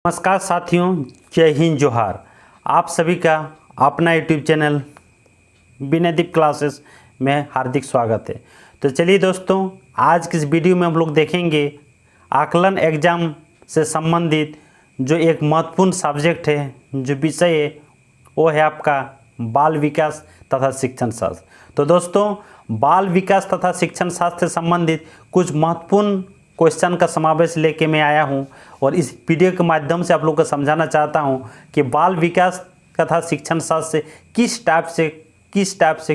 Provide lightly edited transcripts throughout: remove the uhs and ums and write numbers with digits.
नमस्कार साथियों, जय हिंद जोहार। आप सभी का अपना यूट्यूब चैनल विनयदीप क्लासेस में हार्दिक स्वागत है। तो चलिए दोस्तों, आज की इस वीडियो में हम लोग देखेंगे आकलन एग्ज़ाम से संबंधित जो एक महत्वपूर्ण सब्जेक्ट है, जो विषय है वो है आपका बाल विकास तथा शिक्षण शास्त्र। तो दोस्तों, बाल विकास तथा शिक्षण शास्त्र से संबंधित कुछ महत्वपूर्ण क्वेश्चन का समावेश लेके मैं आया हूं और इस वीडियो के माध्यम से आप लोग को समझाना चाहता हूं कि बाल विकास तथा शिक्षण शास्त्र से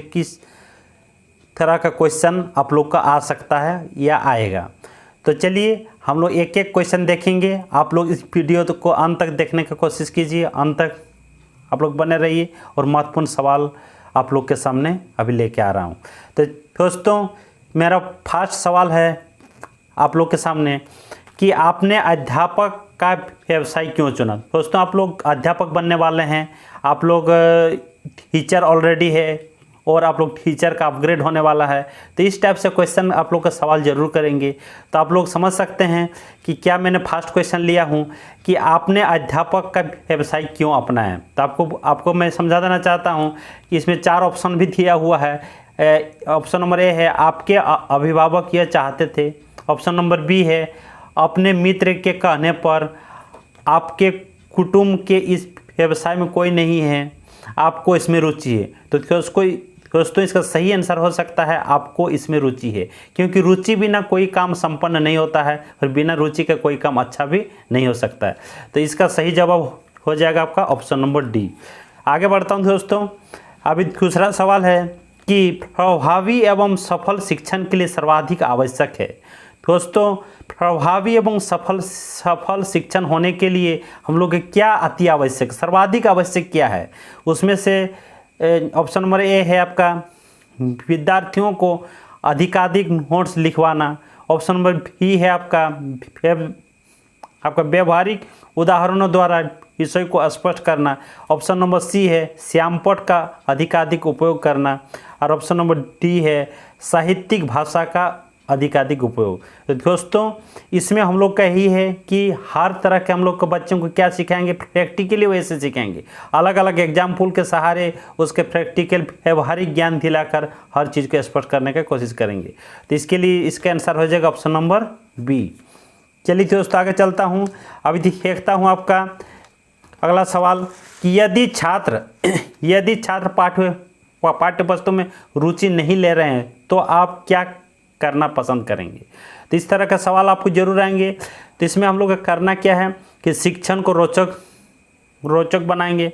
किस तरह का क्वेश्चन आप लोग का आ सकता है या आएगा। तो चलिए हम लोग एक एक क्वेश्चन देखेंगे। आप लोग इस वीडियो को अंत तक देखने की कोशिश कीजिए, अंत तक आप लोग बने रहिए और महत्वपूर्ण सवाल आप लोग के सामने अभी लेके आ रहा हूँ। तो दोस्तों, मेरा फर्स्ट सवाल है आप लोग के सामने कि आपने अध्यापक का व्यवसाय क्यों चुना। दोस्तों, आप लोग अध्यापक बनने वाले हैं, आप लोग टीचर ऑलरेडी है और आप लोग टीचर का अपग्रेड होने वाला है। तो इस टाइप से क्वेश्चन आप लोग का सवाल ज़रूर करेंगे। तो आप लोग समझ सकते हैं कि क्या मैंने फर्स्ट क्वेश्चन लिया हूँ कि आपने अध्यापक का व्यवसाय क्यों अपनाया। तो आपको मैं समझा देना चाहता हूँ कि इसमें 4 ऑप्शन भी दिया हुआ है। ऑप्शन नंबर ए है आपके अभिभावक यह चाहते थे। ऑप्शन नंबर बी है अपने मित्र के कहने पर, आपके कुटुंब के इस व्यवसाय में कोई नहीं है, आपको इसमें रुचि है। तो दोस्तों, इसका सही आंसर हो सकता है आपको इसमें रुचि है, क्योंकि रुचि बिना कोई काम संपन्न नहीं होता है और बिना रुचि का कोई काम अच्छा भी नहीं हो सकता है। तो इसका सही जवाब हो जाएगा आपका ऑप्शन नंबर डी। आगे बढ़ता हूँ दोस्तों। अभी दूसरा सवाल है कि प्रभावी एवं सफल शिक्षण के लिए सर्वाधिक आवश्यक है। दोस्तों, प्रभावी एवं सफल शिक्षण होने के लिए हम लोग क्या अति आवश्यक, सर्वाधिक आवश्यक क्या है। उसमें से ऑप्शन नंबर ए है आपका विद्यार्थियों को अधिकाधिक नोट्स लिखवाना। ऑप्शन नंबर बी है आपका व्यवहारिक उदाहरणों द्वारा विषय को स्पष्ट करना। ऑप्शन नंबर सी है श्यामपट्ट का अधिकाधिक उपयोग करना। और ऑप्शन नंबर डी है साहित्यिक भाषा का अधिकाधिक उपयोग। तो दोस्तों, इसमें हम लोग का यही है कि हर तरह के हम लोग को बच्चों को क्या सिखाएंगे, प्रैक्टिकली वैसे सिखाएंगे। अलग अलग एग्जाम्पल के सहारे उसके प्रैक्टिकल व्यवहारिक ज्ञान दिलाकर हर चीज़ को स्पष्ट करने की कोशिश करेंगे। तो इसके लिए इसका आंसर हो जाएगा ऑप्शन नंबर बी। चलिए दोस्तों, आगे चलता हूँ। अभी देखता हूँ आपका अगला सवाल कि यदि छात्र पाठ्य वस्तु में रुचि नहीं ले रहे हैं तो आप क्या करना पसंद करेंगे। तो इस तरह का सवाल आपको जरूर आएंगे। तो इसमें हम लोग का करना क्या है कि शिक्षण को रोचक बनाएंगे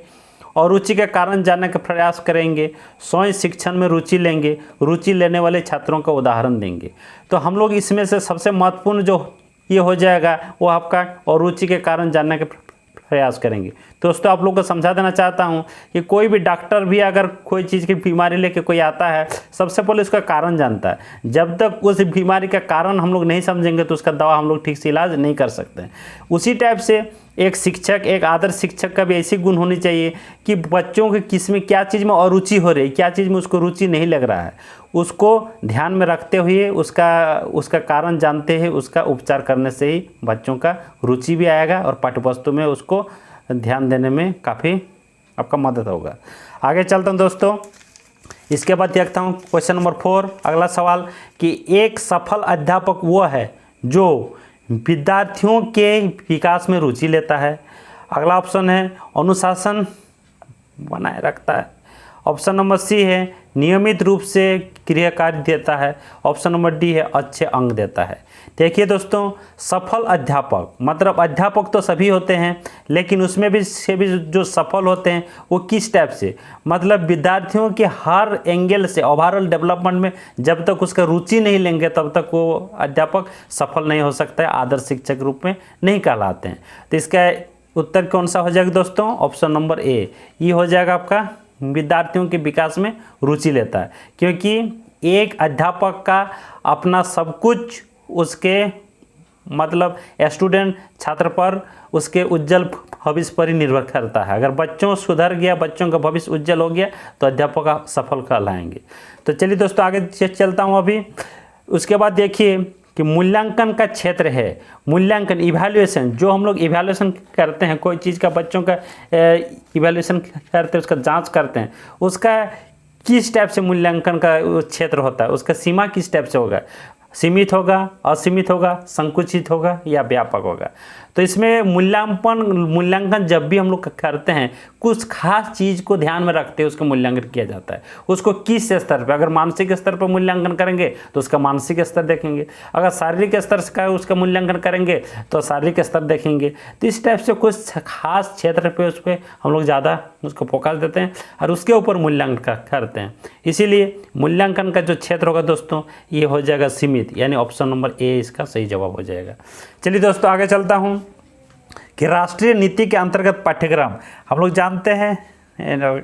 और रुचि का कारण जानने का प्रयास करेंगे। स्वयं शिक्षण में रुचि लेंगे, रुचि लेने वाले छात्रों का उदाहरण देंगे। तो हम लोग इसमें से सबसे महत्वपूर्ण जो ये हो जाएगा वो आपका और रुचि के कारण जानने का प्रयास करेंगे। दोस्तों, आप लोग को समझा देना चाहता हूं कि कोई भी डॉक्टर भी अगर कोई चीज़ की बीमारी लेके कोई आता है, सबसे पहले उसका कारण जानता है। जब तक उस बीमारी का कारण हम लोग नहीं समझेंगे तो उसका दवा हम लोग ठीक से इलाज नहीं कर सकते हैं। उसी टाइप से एक आदर्श शिक्षक का भी ऐसी गुण होनी चाहिए कि बच्चों के किस में क्या चीज़ में अरुचि हो रही है, क्या चीज़ में उसको रुचि नहीं लग रहा है, उसको ध्यान में रखते हुए उसका कारण जानते हैं, उसका उपचार करने से ही बच्चों का रुचि भी आएगा और पाठ्यवस्तु में उसको ध्यान देने में काफ़ी आपका मदद होगा। आगे चलता हूँ दोस्तों। इसके बाद देखता हूँ क्वेश्चन नंबर 4, अगला सवाल कि एक सफल अध्यापक वो है जो विद्यार्थियों के विकास में रुचि लेता है। अगला ऑप्शन है अनुशासन बनाए रखता है। ऑप्शन नंबर सी है नियमित रूप से क्रियाकार्य देता है। ऑप्शन नंबर डी है अच्छे अंक देता है। देखिए दोस्तों, सफल अध्यापक मतलब अध्यापक तो सभी होते हैं, लेकिन उसमें भी जो सफल होते हैं वो किस टाइप से, मतलब विद्यार्थियों के हर एंगल से ओवरऑल डेवलपमेंट में जब तक उसका रुचि नहीं लेंगे तब तक वो अध्यापक सफल नहीं हो सकता है, आदर्श शिक्षक रूप में नहीं कहलाते हैं। तो इसका उत्तर कौन सा हो जाएगा दोस्तों, ऑप्शन नंबर ए। ये हो जाएगा आपका विद्यार्थियों के विकास में रुचि लेता है, क्योंकि एक अध्यापक का अपना सब कुछ उसके मतलब स्टूडेंट छात्र पर उसके उज्जवल भविष्य पर ही निर्भर करता है। अगर बच्चों सुधर गया, बच्चों का भविष्य उज्जवल हो गया तो अध्यापक सफल कहलाएंगे। तो चलिए दोस्तों, आगे चलता हूँ अभी। उसके बाद देखिए कि मूल्यांकन का क्षेत्र है। मूल्यांकन इवैल्यूएशन, जो हम लोग इवैल्यूएशन करते हैं, कोई चीज़ का बच्चों का इवैल्यूएशन करते हैं, उसका जांच करते हैं, उसका किस टाइप से मूल्यांकन का क्षेत्र होता है, उसका सीमा किस टाइप से होगा, सीमित होगा, असीमित होगा, संकुचित होगा या व्यापक होगा। तो इसमें मूल्यांकन जब भी हम लोग करते हैं, कुछ खास चीज़ को ध्यान में रखते हुए उसका मूल्यांकन किया जाता है। उसको किस स्तर पर, अगर मानसिक स्तर पर मूल्यांकन करेंगे तो उसका मानसिक स्तर देखेंगे, अगर शारीरिक स्तर का उसका मूल्यांकन करेंगे तो शारीरिक स्तर देखेंगे। तो इस टाइप से कुछ खास क्षेत्र पे उस पर हम लोग ज़्यादा उसको फोकस देते हैं और उसके ऊपर मूल्यांकन करते हैं। इसीलिए मूल्यांकन का जो क्षेत्र होगा दोस्तों, ये हो जाएगा सीमित, यानी ऑप्शन नंबर ए इसका सही जवाब हो जाएगा। चलिए दोस्तों आगे चलता हूँ कि राष्ट्रीय नीति के अंतर्गत पाठ्यक्रम, हम लोग जानते हैं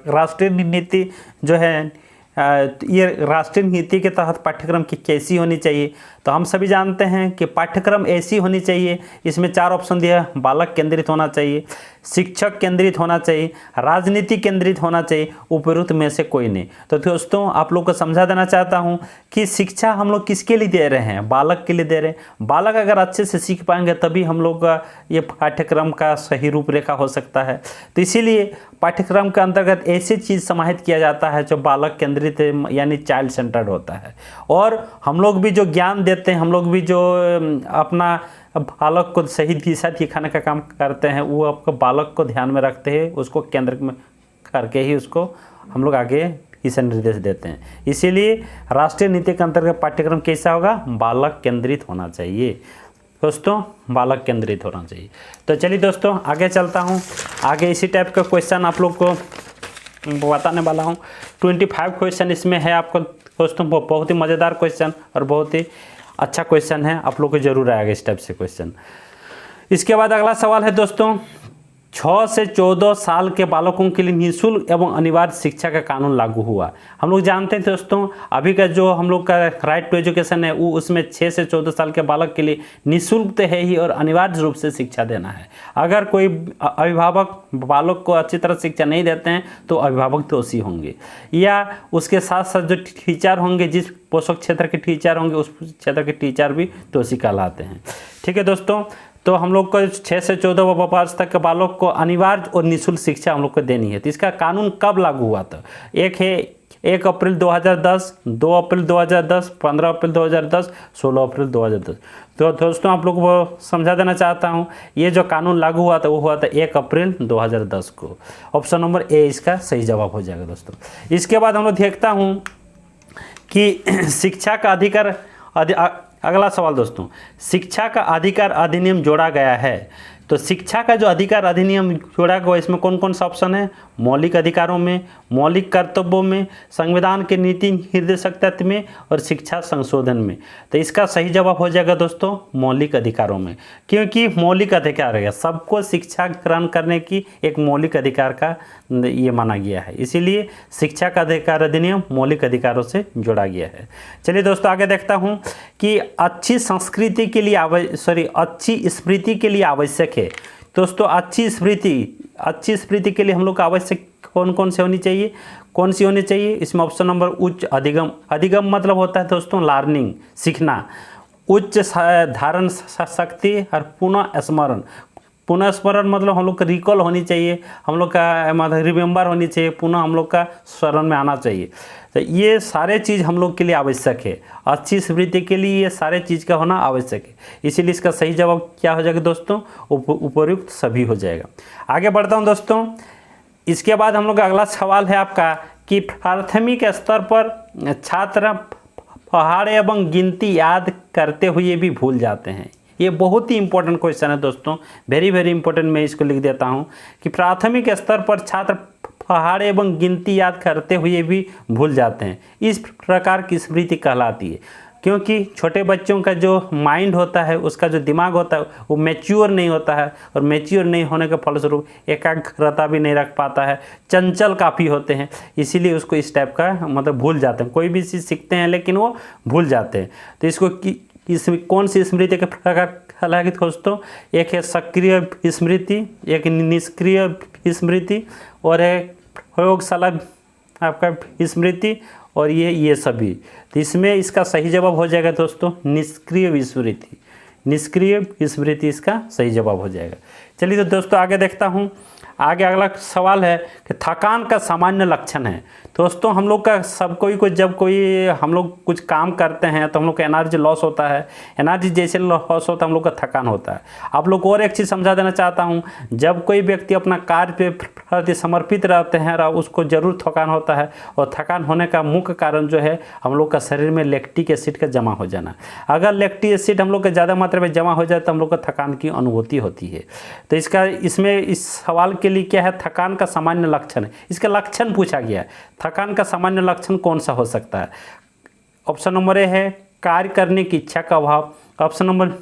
राष्ट्रीय नीति जो है ये राष्ट्रीय नीति के तहत पाठ्यक्रम की कैसी होनी चाहिए। तो हम सभी जानते हैं कि पाठ्यक्रम ऐसी होनी चाहिए, इसमें 4 ऑप्शन दिया है। बालक केंद्रित होना चाहिए, शिक्षक केंद्रित होना चाहिए, राजनीति केंद्रित होना चाहिए, उपरोक्त में से कोई नहीं। तो दोस्तों आप लोग को समझा देना चाहता हूं कि शिक्षा हम लोग किसके लिए दे रहे हैं, बालक के लिए दे रहे हैं। बालक अगर अच्छे से सीख पाएंगे तभी हम लोग का ये पाठ्यक्रम का सही रूपरेखा हो सकता है। तो इसीलिए पाठ्यक्रम के अंतर्गत ऐसी चीज़ समाहित किया जाता है जो बालक केंद्रित यानी चाइल्ड सेंटर्ड होता है। और हम लोग भी जो ज्ञान देते हैं, हम लोग भी जो अपना बालक को सही दिशा दिखाने का काम करते हैं, वो आपको बालक को ध्यान में रखते हैं, उसको केंद्र में करके ही उसको हम लोग आगे दिशा निर्देश देते हैं। इसीलिए राष्ट्रीय नीति के अंतर्गत पाठ्यक्रम कैसा होगा, बालक केंद्रित होना चाहिए दोस्तों, बालक केंद्रित होना चाहिए। तो चलिए दोस्तों आगे चलता हूँ। आगे इसी टाइप का क्वेश्चन आप लोग को बताने वाला हूँ। 25 क्वेश्चन इसमें है आपको दोस्तों, बहुत ही मज़ेदार क्वेश्चन और बहुत ही अच्छा क्वेश्चन है, आप लोग को जरूर आएगा इस टाइप से क्वेश्चन। इसके बाद अगला सवाल है दोस्तों, 6 से 14 साल के बालकों के लिए निःशुल्क एवं अनिवार्य शिक्षा का कानून लागू हुआ। हम लोग जानते हैं दोस्तों, अभी का जो हम लोग का राइट टू एजुकेशन है वो उसमें 6 से 14 साल के बालक के लिए निःशुल्क तो है ही और अनिवार्य रूप से शिक्षा देना है। अगर कोई अभिभावक बालक को अच्छी तरह शिक्षा नहीं देते हैं तो अभिभावक दोषी होंगे, या उसके साथ साथ जो टीचर होंगे, जिस पोषक क्षेत्र के टीचर होंगे उस क्षेत्र के टीचर भी दोषी कहलाते हैं। ठीक है दोस्तों, तो हम लोग को 6 से 14 वर्ष तक के बालक को अनिवार्य और निःशुल्क शिक्षा हम लोग को देनी है। तो इसका कानून कब लागू हुआ था? एक है 1 अप्रैल 2010, 2 अप्रैल 2010, 15 अप्रैल 2010, 16 अप्रैल 2010। तो दोस्तों आप लोग को समझा देना चाहता हूँ, ये जो कानून लागू हुआ था वो हुआ था 1 अप्रैल 2010 को। ऑप्शन नंबर ए इसका सही जवाब हो जाएगा दोस्तों। इसके बाद हम लोग देखता हूँ कि शिक्षा का अधिकार, अगला सवाल दोस्तों, शिक्षा का अधिकार अधिनियम जोड़ा गया है। तो शिक्षा का जो अधिकार अधिनियम जोड़ा गया, इसमें कौन कौन सा ऑप्शन है? मौलिक अधिकारों में, मौलिक कर्तव्यों में, संविधान के नीति निर्देशक तत्व में और शिक्षा संशोधन में। तो इसका सही जवाब हो जाएगा दोस्तों मौलिक अधिकारों में, क्योंकि मौलिक अधिकार है, सबको शिक्षा ग्रहण करने की एक मौलिक अधिकार का ये माना गया है। इसीलिए शिक्षा का अधिकार अधिनियम मौलिक अधिकारों से जोड़ा गया है। चलिए दोस्तों आगे देखता हूँ कि अच्छी संस्कृति के लिए अच्छी स्मृति के लिए आवश्यक है। दोस्तों अच्छी स्मृति के लिए हम लोग का आवश्यक कौन कौन से होनी चाहिए, कौन सी होनी चाहिए? इसमें ऑप्शन नंबर उच्च अधिगम। अधिगम मतलब होता है दोस्तों लर्निंग, सीखना। उच्च धारण शक्ति और पुनः स्मरण। पुनः स्मरण मतलब हम लोग का रिकॉल होनी चाहिए, हम लोग का मतलब रिमेंबर होनी चाहिए, पुनः हम लोग का स्मरण में आना चाहिए। तो ये सारे चीज़ हम लोग के लिए आवश्यक है। अच्छी स्मृति के लिए ये सारे चीज़ का होना आवश्यक है। इसीलिए इसका सही जवाब क्या हो जाएगा दोस्तों? उपयुक्त सभी हो जाएगा। आगे बढ़ता हूँ दोस्तों। इसके बाद हम लोग का अगला सवाल है आपका कि प्राथमिक स्तर पर छात्र पहाड़ एवं गिनती याद करते हुए भी भूल जाते हैं। ये बहुत ही इंपॉर्टेंट क्वेश्चन है दोस्तों, वेरी वेरी इंपॉर्टेंट। मैं इसको लिख देता हूँ कि प्राथमिक स्तर पर छात्र पहाड़ एवं गिनती याद करते हुए भी भूल जाते हैं। इस प्रकार की स्मृति कहलाती है, क्योंकि छोटे बच्चों का जो माइंड होता है, उसका जो दिमाग होता है वो मैच्योर नहीं होता है, और मैच्योर नहीं होने के फलस्वरूप एकाग्रता भी नहीं रख पाता है, चंचल काफ़ी होते हैं। इसीलिए उसको इस टाइप का मतलब भूल जाते हैं। कोई भी चीज़ सीखते हैं लेकिन वो भूल जाते हैं। तो इसको इसमें कौन सी स्मृति के प्रकार कहलाएगी दोस्तों? एक है सक्रिय स्मृति, एक निष्क्रिय स्मृति और एक प्रयोगशाला आपका स्मृति और ये सभी। तो इसमें इसका सही जवाब हो जाएगा दोस्तों निष्क्रिय विस्मृति। निष्क्रिय विस्मृति इसका सही जवाब हो जाएगा। चलिए तो दोस्तों आगे देखता हूँ। आगे अगला सवाल है कि थकान का सामान्य लक्षण है। दोस्तों हम लोग का सब कोई को जब कोई हम लोग कुछ काम करते हैं तो हम लोग का एनर्जी लॉस होता है। एनर्जी जैसे लॉस होता है हम लोग का थकान होता है। आप लोग को और एक चीज़ समझा देना चाहता हूँ, जब कोई व्यक्ति अपना कार्य पे प्रति समर्पित रहते हैं उसको जरूर थकान होता है। और थकान होने का मुख्य कारण जो है हम लोग का शरीर में लैक्टिक एसिड का जमा हो जाना। अगर लैक्टिक एसिड हम लोग का ज़्यादा मात्रा में जमा हो जाए तो हम लोग को थकान की अनुभूति होती है। तो इसमें इस सवाल के लिए क्या है, थकान का सामान्य लक्षण है। इसका लक्षण पूछा गया है, थकान का सामान्य लक्षण कौन सा हो सकता है। ऑप्शन नंबर ए है कार्य करने की इच्छा का अभाव। ऑप्शन नंबर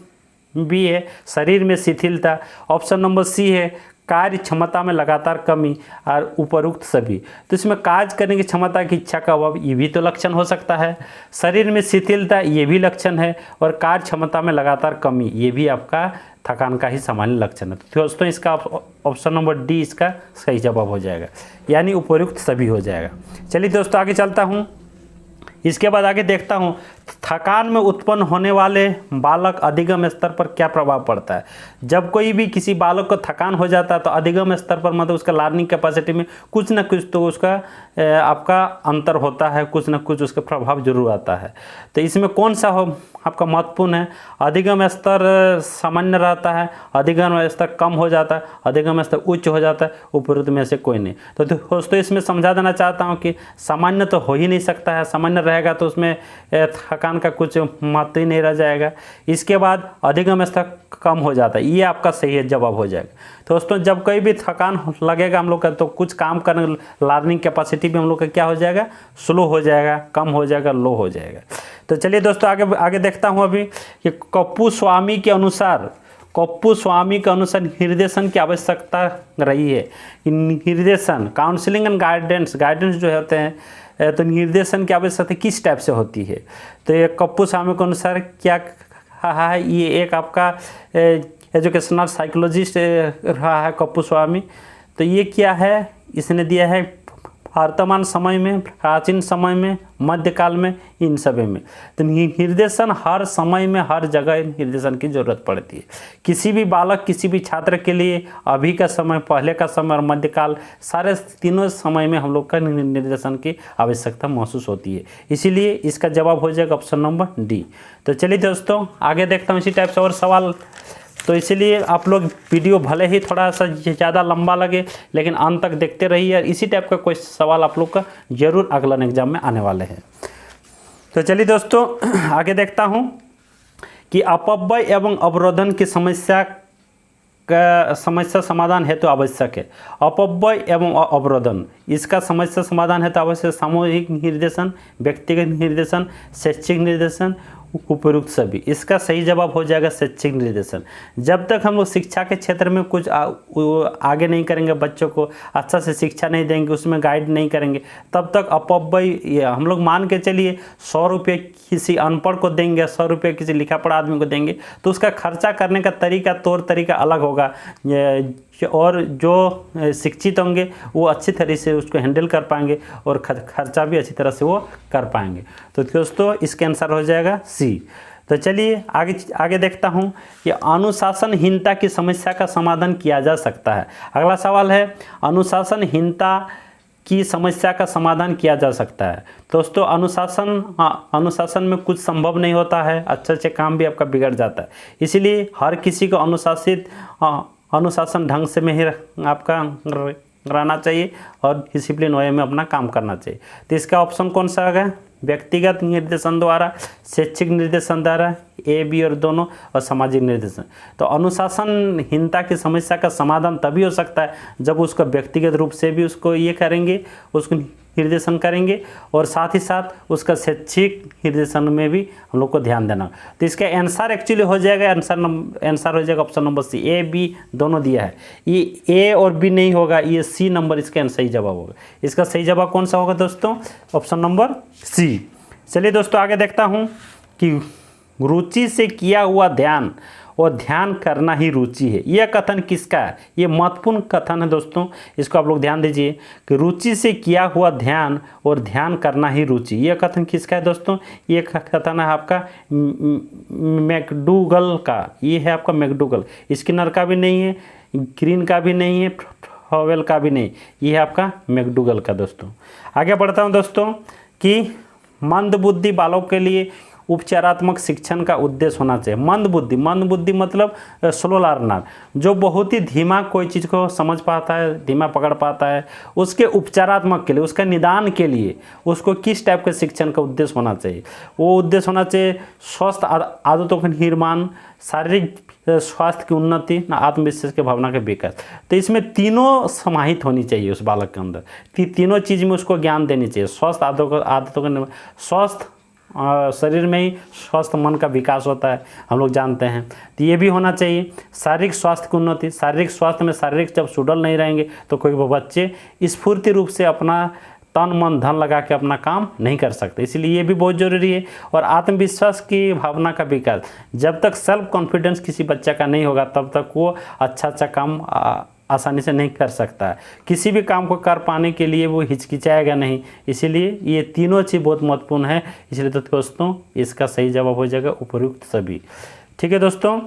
बी है शरीर में शिथिलता। ऑप्शन नंबर सी है कार्य क्षमता में लगातार कमी। और उपरोक्त सभी। तो इसमें कार्य करने की क्षमता की इच्छा का अभाव ये भी तो लक्षण हो सकता है, शरीर में शिथिलता ये भी लक्षण है, और कार्य क्षमता में लगातार कमी ये भी आपका थकान का ही सामान्य लक्षण है। तो दोस्तों इसका ऑप्शन नंबर डी इसका सही जवाब हो जाएगा, यानी उपयुक्त सभी हो जाएगा। चलिए दोस्तों आगे चलता हूँ। इसके बाद आगे देखता हूँ थकान में उत्पन्न होने वाले बालक अधिगम स्तर पर क्या प्रभाव पड़ता है। जब कोई भी किसी बालक को थकान हो जाता है तो अधिगम स्तर पर मतलब उसका लर्निंग कैपेसिटी में कुछ ना कुछ तो उसका आपका अंतर होता है, कुछ ना कुछ उसका प्रभाव जरूर आता है। तो इसमें कौन सा हो आपका महत्वपूर्ण है, अधिगम स्तर सामान्य रहता है, अधिगम स्तर कम हो जाता है, अधिगम स्तर उच्च हो जाता है, उपरोक्त में से कोई नहीं। तो दोस्तों इसमें समझा देना चाहता हूँ कि सामान्य तो हो ही नहीं सकता है, सामान्य रहेगा तो उसमें थकान का कुछ महत्व ही नहीं रह जाएगा। इसके बाद अधिगम स्तर कम हो जाता है, ये आपका सही जवाब हो जाएगा। तो दोस्तों जब कोई भी थकान लगेगा हम लोग का तो कुछ काम करने लर्निंग कैपेसिटी भी हम लोग का क्या हो जाएगा, स्लो हो जाएगा, कम हो जाएगा, लो हो जाएगा। तो चलिए दोस्तों आगे देखता हूँ अभी कि कप्पू स्वामी के अनुसार निर्देशन की आवश्यकता रही है। निर्देशन काउंसलिंग एंड गाइडेंस जो होते हैं तो निर्देशन की आवश्यकता किस टाइप से होती है। तो ये कप्पू स्वामी के अनुसार क्या कहा है, ये एक आपका एजुकेशनल साइकोलॉजिस्ट रहा है कप्पू स्वामी। तो ये क्या है, इसने दिया है वर्तमान समय में, प्राचीन समय में, मध्यकाल में, इन सभी में। तो निर्देशन हर समय में हर जगह निर्देशन की ज़रूरत पड़ती है। किसी भी बालक किसी भी छात्र के लिए अभी का समय, पहले का समय और मध्यकाल सारे तीनों समय में हम लोग का निर्देशन की आवश्यकता महसूस होती है। इसीलिए इसका जवाब हो जाएगा ऑप्शन नंबर डी। तो चलिए दोस्तों आगे देखता हूँ इसी टाइप से और सवाल। तो इसीलिए आप लोग वीडियो भले ही थोड़ा सा ज़्यादा लंबा लगे लेकिन अंत तक देखते रहिए, और इसी टाइप का कोई सवाल आप लोग का जरूर अगला एग्जाम में आने वाले हैं। तो चलिए दोस्तों आगे देखता हूँ कि अपव्यय एवं अवरोधन की समस्या समाधान हेतु तो आवश्यक है। अपव्यय एवं अवरोधन इसका समस्या समाधान हेतु आवश्यक सामूहिक निर्देशन, व्यक्तिगत निर्देशन, शैक्षिक निर्देशन, उपयुक्त सभी। इसका सही जवाब हो जाएगा शैक्षिक निर्देशन। जब तक हम लोग शिक्षा के क्षेत्र में कुछ आगे नहीं करेंगे, बच्चों को अच्छा से शिक्षा नहीं देंगे, उसमें गाइड नहीं करेंगे, तब तक अपव्यय हम लोग मान के चलिए 100 रुपये किसी अनपढ़ को देंगे, 100 रुपये किसी लिखा पढ़ा आदमी को देंगे तो उसका खर्चा करने का तौर तरीका अलग होगा, और जो शिक्षित होंगे वो अच्छी तरह से उसको हैंडल कर पाएंगे और खर्चा भी अच्छी तरह से वो कर पाएंगे। तो दोस्तों इसका आंसर हो जाएगा सी। तो चलिए आगे देखता हूँ कि अनुशासनहीनता की समस्या का समाधान किया जा सकता है। अगला सवाल है अनुशासनहीनता की समस्या का समाधान किया जा सकता है। दोस्तों अनुशासन में कुछ संभव नहीं होता है, अच्छे काम भी आपका बिगड़ जाता है। इसीलिए हर किसी को अनुशासन ढंग से में ही आपका रहना चाहिए और डिसिप्लिन वे में अपना काम करना चाहिए। तो इसका ऑप्शन कौन सा होगा, व्यक्तिगत निर्देशन द्वारा, शैक्षिक निर्देशन द्वारा, ए बी और दोनों, और सामाजिक निर्देशन। तो अनुशासनहीनता की समस्या का समाधान तभी हो सकता है जब उसको व्यक्तिगत रूप से भी उसको ये करेंगे, उसको निर्देशन करेंगे, और साथ ही साथ उसका शैक्षिक निर्देशन में भी हम लोग को ध्यान देना। तो इसका आंसर एक्चुअली हो जाएगा आंसर हो जाएगा option number C. A B दोनों दिया है, ये ए और बी नहीं होगा, ये सी नंबर इसका सही जवाब होगा। इसका सही जवाब कौन सा होगा दोस्तों, ऑप्शन नंबर सी। चलिए दोस्तों आगे देखता हूँ कि रुचि से किया हुआ ध्यान और ध्यान करना ही रुचि है। यह कथन किसका है? ये महत्वपूर्ण कथन है दोस्तों, इसको आप लोग ध्यान दीजिए कि रुचि से किया हुआ ध्यान और ध्यान करना ही रुचि। यह कथन किसका है दोस्तों? ये कथन है आपका मैकडूगल का। ये है आपका मैकडूगल, स्किनर का भी नहीं है, ग्रीन का भी नहीं है, हॉवेल का भी नहीं, ये है आपका मैकडूगल का। दोस्तों आगे बढ़ता हूँ दोस्तों कि मंदबुद्धि बालकों के लिए उपचारात्मक शिक्षण का उद्देश्य होना चाहिए। मंदबुद्धि मतलब स्लो लर्नर, जो बहुत ही धीमा कोई चीज़ को समझ पाता है, धीमा पकड़ पाता है, उसके उपचारात्मक के लिए, उसका निदान के लिए उसको किस टाइप के शिक्षण का उद्देश्य होना चाहिए? वो उद्देश्य होना चाहिए स्वस्थ आदतों का निर्माण, शारीरिक स्वास्थ्य की उन्नति, आत्मविश्वास के भावना के विकास। तो इसमें तीनों समाहित होनी चाहिए उस बालक के अंदर। तीनों चीज़ में उसको ज्ञान देनी चाहिए। स्वस्थ आदतों का स्वस्थ शरीर में ही स्वस्थ मन का विकास होता है, हम लोग जानते हैं। तो ये भी होना चाहिए। शारीरिक स्वास्थ्य की उन्नति, शारीरिक स्वास्थ्य में शारीरिक जब सुडौल नहीं रहेंगे तो कोई बच्चे स्फूर्ति रूप से अपना तन मन धन लगा के अपना काम नहीं कर सकते, इसलिए ये भी बहुत ज़रूरी है। और आत्मविश्वास की भावना का विकास, जब तक सेल्फ कॉन्फिडेंस किसी बच्चे का नहीं होगा तब तक वो अच्छा काम आसानी से नहीं कर सकता है। किसी भी काम को कर पाने के लिए वो हिचकिचाएगा नहीं, इसीलिए ये तीनों चीज़ बहुत महत्वपूर्ण है। इसलिए तो दोस्तों इसका सही जवाब हो जाएगा उपयुक्त सभी। ठीक है दोस्तों,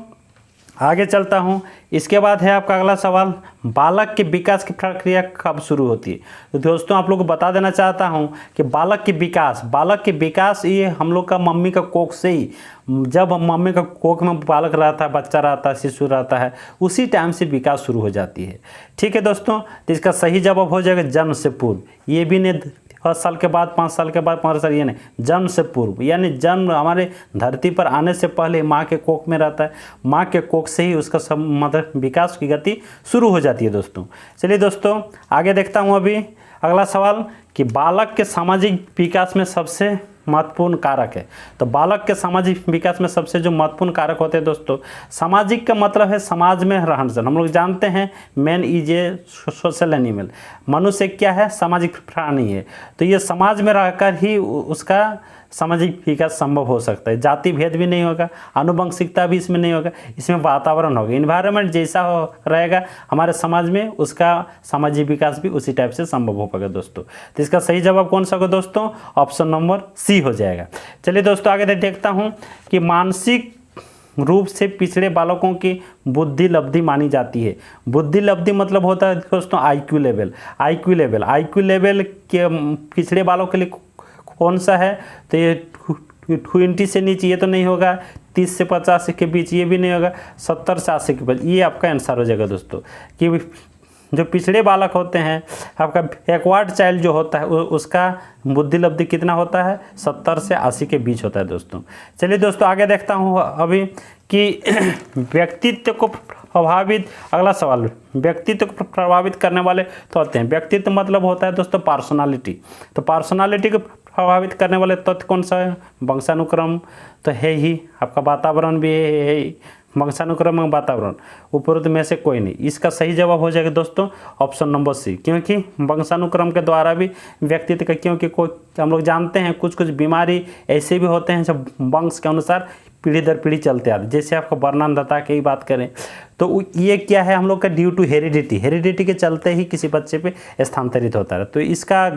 आगे चलता हूँ। इसके बाद है आपका अगला सवाल, बालक के विकास की प्रक्रिया कब शुरू होती है? तो दोस्तों आप लोग को बता देना चाहता हूँ कि बालक के विकास ये हम लोग का मम्मी का कोख से ही, जब मम्मी का कोख में बालक रहता है, बच्चा रहता है, शिशु रहता है, उसी टाइम से विकास शुरू हो जाती है। ठीक है दोस्तों, तो इसका सही जवाब हो जाएगा जन्म से पूर्व। ये भी नहीं 10 साल के बाद, 5 साल के बाद, 15 साल, ये नहीं, जन्म से पूर्व, यानी जन्म हमारे धरती पर आने से पहले माँ के कोख में रहता है, माँ के कोख से ही उसका सब मतलब विकास की गति शुरू हो जाती है दोस्तों। चलिए दोस्तों आगे देखता हूँ अभी अगला सवाल कि बालक के सामाजिक विकास में सबसे महत्वपूर्ण कारक है। तो बालक के सामाजिक विकास में सबसे जो महत्वपूर्ण कारक होते हैं दोस्तों, सामाजिक का मतलब है समाज में रहन सहन। हम लोग जानते हैं man is a social animal, मनुष्य क्या है? सामाजिक प्राणी है। तो ये समाज में रहकर ही उसका सामाजिक विकास संभव हो सकता है। जाति भेद भी नहीं होगा, आनुवंशिकता भी इसमें नहीं होगा, इसमें वातावरण होगा, इन्वायरमेंट जैसा रहेगा हमारे समाज में, उसका सामाजिक विकास भी उसी टाइप से संभव हो पाएगा दोस्तों। तो इसका सही जवाब कौन सा होगा दोस्तों? ऑप्शन नंबर सी हो जाएगा। चलिए दोस्तों आगे देखता हूँ कि मानसिक रूप से पिछड़े बालकों की बुद्धि लब्धि मानी जाती है। बुद्धि लब्धि मतलब होता है दोस्तों आईक्यू लेवल। आईक्यू लेवल के पिछड़े बालकों के लिए कौन सा है? तो ये 20 से नीचे ये तो नहीं होगा, 30 से 50 के बीच ये भी नहीं होगा, 70 से 80 के बीच, ये आपका आंसर हो जाएगा दोस्तों। कि जो पिछड़े बालक होते हैं, आपका बैकवर्ड चाइल्ड जो होता है उसका बुद्धि लब्धि कितना होता है? 70 से 80 के बीच होता है दोस्तों। चलिए दोस्तों आगे देखता हूँ अभी कि व्यक्तित्व को प्रभावित, अगला सवाल, व्यक्तित्व को प्रभावित करने वाले तो होते हैं। व्यक्तित्व मतलब होता है दोस्तों पर्सनालिटी। तो पर्सनालिटी को प्रभावित करने वाले तथ्य कौन सा है? वंशानुक्रम तो है ही, आपका वातावरण भी है ही, वंशानुक्रम में वातावरण, उपरोक्त में से कोई नहीं। इसका सही जवाब हो जाएगा दोस्तों ऑप्शन नंबर सी, क्योंकि वंशानुक्रम के द्वारा भी व्यक्तित्व का, क्योंकि कोई हम लोग जानते हैं कुछ बीमारी ऐसे भी होते हैं जब वंश के अनुसार पीढ़ी दर पीढ़ी चलते आते, जैसे आपको वर्णनदाता की ही बात करें तो ये क्या है हम लोग का ड्यू टू हेरिडिटी के चलते ही किसी बच्चे पे स्थानांतरित होता है। तो इसका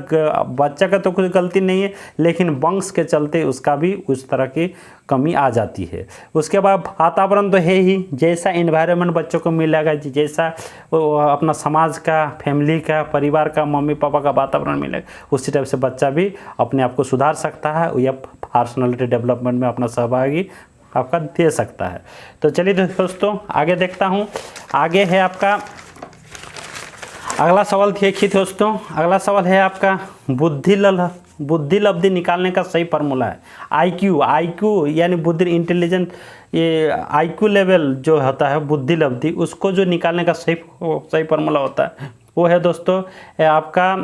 बच्चा का तो कुछ गलती नहीं है, लेकिन वंश के चलते उसका भी उस तरह की कमी आ जाती है। उसके बाद वातावरण तो है ही, जैसा इन्वायरमेंट बच्चों को मिलेगा, जैसा अपना समाज का, फैमिली का, परिवार का, मम्मी पापा का वातावरण मिलेगा, उसी टाइप से बच्चा भी अपने आप को सुधार सकता है या पर्सनालिटी डेवलपमेंट में अपना सहभागी आपका दे सकता है। तो चलिए दोस्तों आगे देखता हूँ। आगे है आपका अगला सवाल, देखिए दोस्तों अगला सवाल है आपका बुद्धि लब्धि निकालने का सही फार्मूला है। आईक्यू यानी बुद्धि इंटेलिजेंट, ये आईक्यू लेवल जो होता है बुद्धि लब्धि, उसको जो निकालने का सही फार्मूला होता है वो है दोस्तों आपका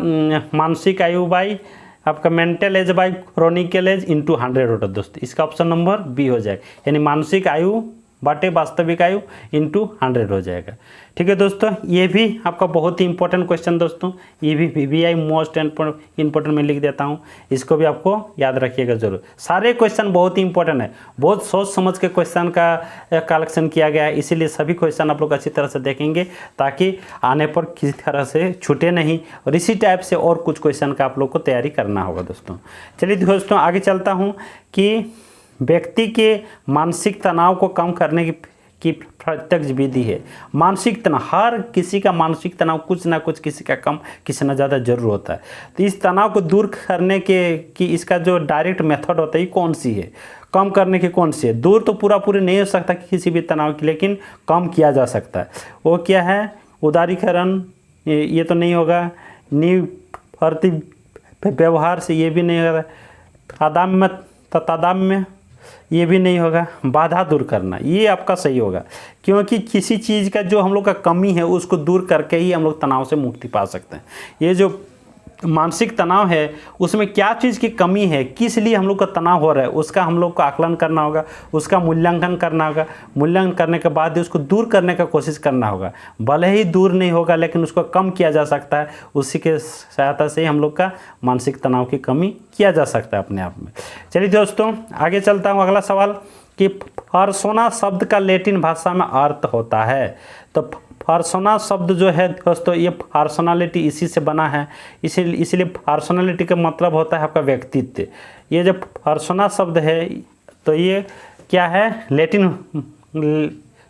मानसिक आयु बाई आपका mental age by chronological age into 100 होता है दोस्तों। इसका ऑप्शन नंबर बी हो जाए, यानी मानसिक आयु बटे वास्तविक आयु इंटू 100 हो जाएगा। ठीक है दोस्तों, ये भी आपका बहुत ही इंपॉर्टेंट क्वेश्चन दोस्तों, ये भी VBI मोस्ट इंपॉर्टेंट में लिख देता हूँ, इसको भी आपको याद रखिएगा जरूर। सारे क्वेश्चन बहुत ही इंपॉर्टेंट है, बहुत सोच समझ के क्वेश्चन का कलेक्शन किया गया है, इसीलिए सभी क्वेश्चन आप लोग अच्छी तरह से देखेंगे ताकि आने पर किसी तरह से छूटे नहीं, और इसी टाइप से और कुछ क्वेश्चन का आप लोग को तैयारी करना होगा दोस्तों। चलिए दोस्तों आगे चलता हूँ कि व्यक्ति के मानसिक तनाव को कम करने की प्रत्यक्ष विधि है। मानसिक तनाव, हर किसी का मानसिक तनाव कुछ ना कुछ, किसी का कम किसी ना ज़्यादा जरूर होता है। तो इस तनाव को दूर करने की इसका जो डायरेक्ट मेथड होता है ये कौन सी है, कम करने की कौन सी है? दूर तो पूरी नहीं हो सकता किसी भी तनाव की, लेकिन कम किया जा सकता है। वो क्या है? उदारीकरण, ये तो नहीं होगा। निप्रति व्यवहार से, ये भी नहीं होगा। तादात्म्य, ये भी नहीं होगा। बाधा दूर करना, ये आपका सही होगा, क्योंकि किसी चीज़ का जो हम लोग का कमी है उसको दूर करके ही हम लोग तनाव से मुक्ति पा सकते हैं। ये जो मानसिक तनाव है उसमें क्या चीज़ की कमी है, किस लिए हम लोग का तनाव हो रहा है, उसका हम लोग को आकलन करना होगा, उसका मूल्यांकन करना होगा। मूल्यांकन करने के बाद उसको दूर करने का कोशिश करना होगा। भले ही दूर नहीं होगा लेकिन उसको कम किया जा सकता है, उसी के सहायता से ही हम लोग का मानसिक तनाव की कमी किया जा सकता है अपने आप में। चलिए दोस्तों आगे चलता हूँ। अगला सवाल कि पर्सोना शब्द का लैटिन भाषा में अर्थ होता है। तो पर्सोना शब्द जो है दोस्तों, ये पर्सनालिटी इसी से बना है, इसीलिए पर्सनालिटी का मतलब होता है आपका व्यक्तित्व। ये जो पर्सोना शब्द है तो ये क्या है? लैटिन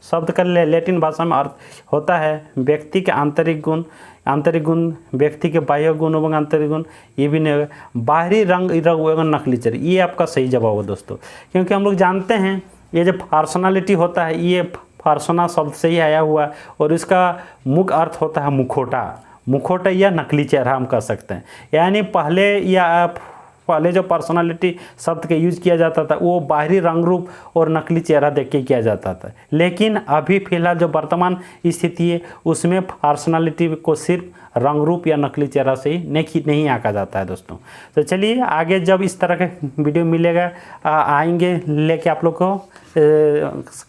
शब्द का लैटिन भाषा में अर्थ होता है व्यक्ति के आंतरिक गुण, व्यक्ति के बाह्य गुण एवं आंतरिक गुण, ये भी नहीं होगा। बाहरी रंग एवं नकली चरित्र, ये आपका सही जवाब है दोस्तों, क्योंकि हम लोग जानते हैं ये जो पर्सनालिटी होता है ये पर्सोना शब्द से ही आया हुआ, और इसका मुख्य अर्थ होता है मुखौटा या नकली चेहरा हम कह सकते हैं। यानी पहले जो पर्सनालिटी शब्द के यूज किया जाता था वो बाहरी रंग रूप और नकली चेहरा देख के किया जाता था, लेकिन अभी फिलहाल जो वर्तमान स्थिति है उसमें पर्सनालिटी को सिर्फ रंग रूप या नकली चेहरा से ही नहीं आंका जाता है दोस्तों। तो चलिए आगे जब इस तरह के वीडियो मिलेगा आएंगे लेके आप लोग को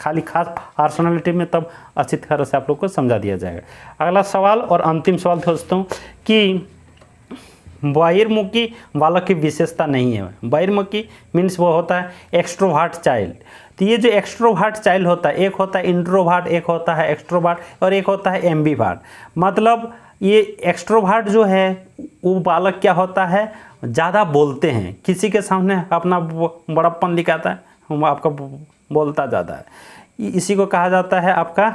खाली खास पर्सनालिटी में, तब अच्छी तरह से आप लोग को समझा दिया जाएगा। अगला सवाल और अंतिम सवाल दोस्तों कि बहिर्मुखी बालक की विशेषता नहीं है। बहिर्मुखी मीन्स वो होता है एक्सट्रोवर्ट चाइल्ड। तो ये जो एक्सट्रोवर्ट चाइल्ड होता है, एक होता है इंट्रोवर्ट, एक होता है एक्सट्रोवर्ट और एक होता है एम्बिवर्ट। मतलब ये एक्सट्रोवर्ट जो है वो बालक क्या होता है, ज़्यादा बोलते हैं, किसी के सामने अपना बड़प्पन दिखाता है, वो आपका बोलता ज़्यादा है, इसी को कहा जाता है आपका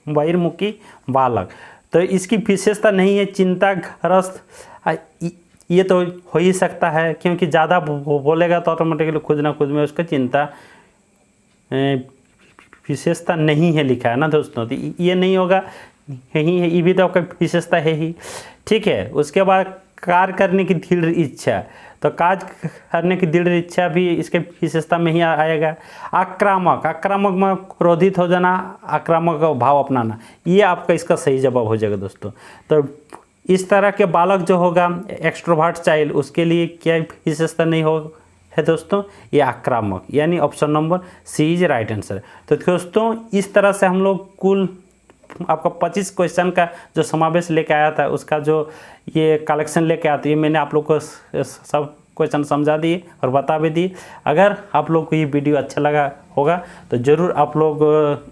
बहिर्मुखी बालक। तो इसकी विशेषता नहीं है चिंताग्रस्त, ये तो हो ही सकता है क्योंकि ज़्यादा बोलेगा तो ऑटोमेटिकली खुद ना खुद में उसका चिंता विशेषता नहीं है लिखा है ना दोस्तों, तो ये नहीं होगा, यही है, ये भी तो आपका विशेषता है ही। ठीक है, उसके बाद कार्य करने की दृढ़ इच्छा, तो कार्य करने की दृढ़ इच्छा भी इसके विशेषता में ही आएगा। आक्रामक में क्रोधित हो जाना, आक्रामक भाव अपनाना, ये आपका इसका सही जवाब हो जाएगा दोस्तों। तो इस तरह के बालक जो होगा एक्सट्रोवर्ट चाइल्ड, उसके लिए क्या विशेषता नहीं हो है दोस्तों, ये आक्रामक, यानी option number C is right answer. तो दोस्तों इस तरह से हम लोग कुल आपका 25 क्वेश्चन का जो समावेश लेके आया था, उसका जो ये कलेक्शन लेके आते, ये मैंने आप लोग को सब क्वेश्चन समझा दिए और बता भी दिए। अगर आप लोग को ये वीडियो अच्छा लगा होगा तो ज़रूर आप लोग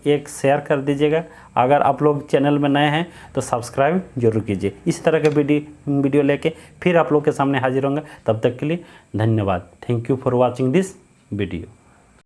एक शेयर कर दीजिएगा। अगर आप लोग चैनल में नए हैं तो सब्सक्राइब जरूर कीजिए। इस तरह के वीडियो लेके फिर आप लोग के सामने हाजिर होंगे। तब तक के लिए धन्यवाद। Thank you for watching this video.